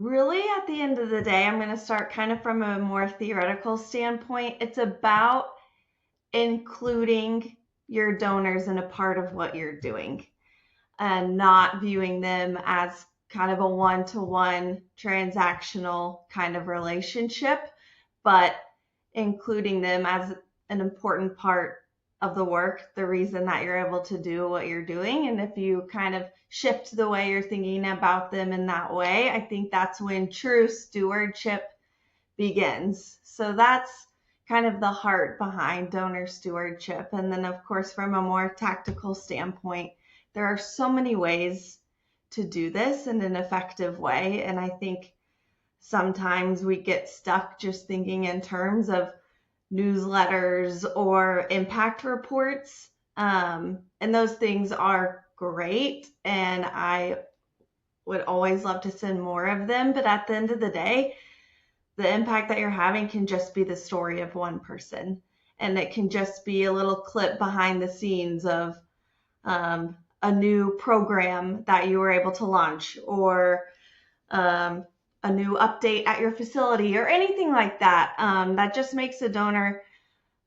Really, at the end of the day, I'm going to start kind of from a more theoretical standpoint. It's about including your donors in a part of what you're doing and not viewing them as kind of a one-to-one transactional kind of relationship, but including them as an important part of the work, the reason that you're able to do what you're doing. And if you kind of shift the way you're thinking about them in that way, I think that's when true stewardship begins. So that's kind of the heart behind donor stewardship. And then, of course, from a more tactical standpoint, there are so many ways to do this in an effective way. And I think sometimes we get stuck just thinking in terms of newsletters or impact reports. And those things are great. And I would always love to send more of them. But at the end of the day, the impact that you're having can just be the story of one person. And it can just be a little clip behind the scenes of a new program that you were able to launch, or a new update at your facility, or anything like that. That just makes a donor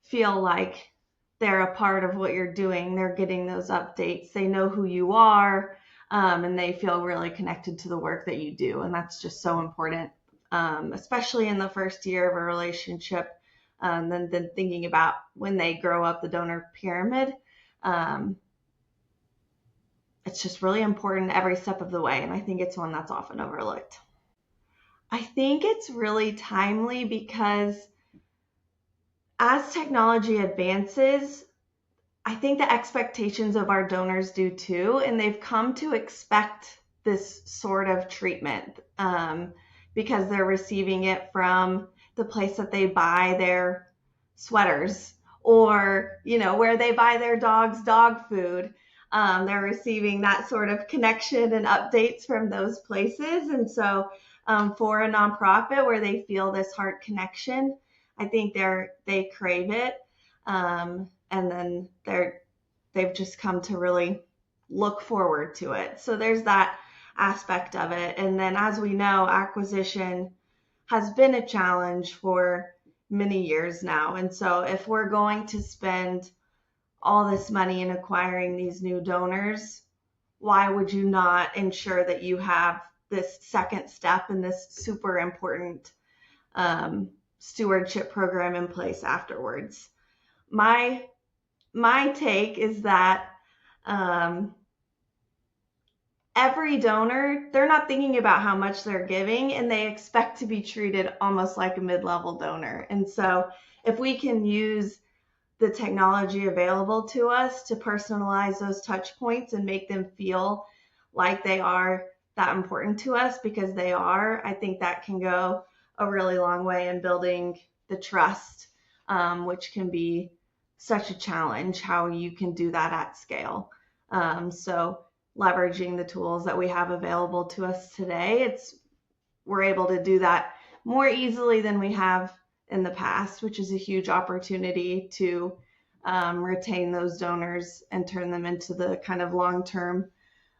feel like they're a part of what you're doing. They're getting those updates. They know who you are, and they feel really connected to the work that you do. And that's just so important, especially in the first year of a relationship. Then thinking about when they grow up the donor pyramid. It's just really important every step of the way. And I think it's one that's often overlooked. I think it's really timely because as technology advances, I think the expectations of our donors do too, and they've come to expect this sort of treatment because they're receiving it from the place that they buy their sweaters, or where they buy their dog's dog food. They're receiving that sort of connection and updates from those places. And so for a nonprofit where they feel this heart connection, I think they crave it. And then they've just come to really look forward to it. So there's that aspect of it. And then, as we know, acquisition has been a challenge for many years now. And so if we're going to spend all this money in acquiring these new donors, why would you not ensure that you have this second step and this super important stewardship program in place afterwards? My take is that every donor, they're not thinking about how much they're giving, and they expect to be treated almost like a mid-level donor. And so if we can use the technology available to us to personalize those touch points and make them feel like they are that important to us, because they are, I think that can go a really long way in building the trust, which can be such a challenge, how you can do that at scale. So leveraging the tools that we have available to us today, we're able to do that more easily than we have in the past, which is a huge opportunity to retain those donors and turn them into the kind of long-term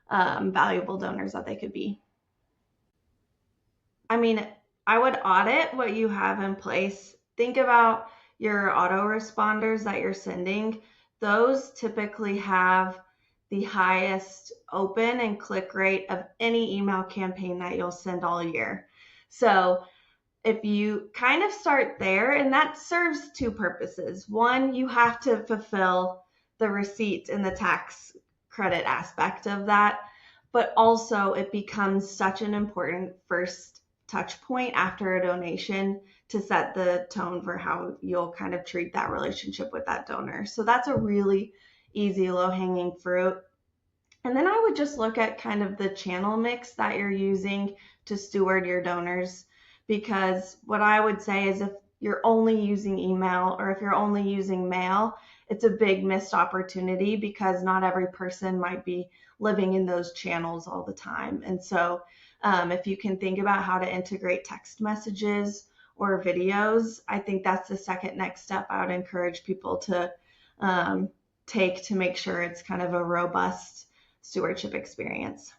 valuable donors that they could be. I mean, I would audit what you have in place. Think about your autoresponders that you're sending. Those typically have the highest open and click rate of any email campaign that you'll send all year. So if you kind of start there, and that serves two purposes. One, you have to fulfill the receipt and the tax credit aspect of that, but also it becomes such an important first touch point after a donation to set the tone for how you'll kind of treat that relationship with that donor. So that's a really easy low-hanging fruit. And then I would just look at kind of the channel mix that you're using to steward your donors, because what I would say is if you're only using email or if you're only using mail, it's a big missed opportunity, because not every person might be living in those channels all the time. And so if you can think about how to integrate text messages or videos, I think that's the second next step I would encourage people to take to make sure it's kind of a robust stewardship experience.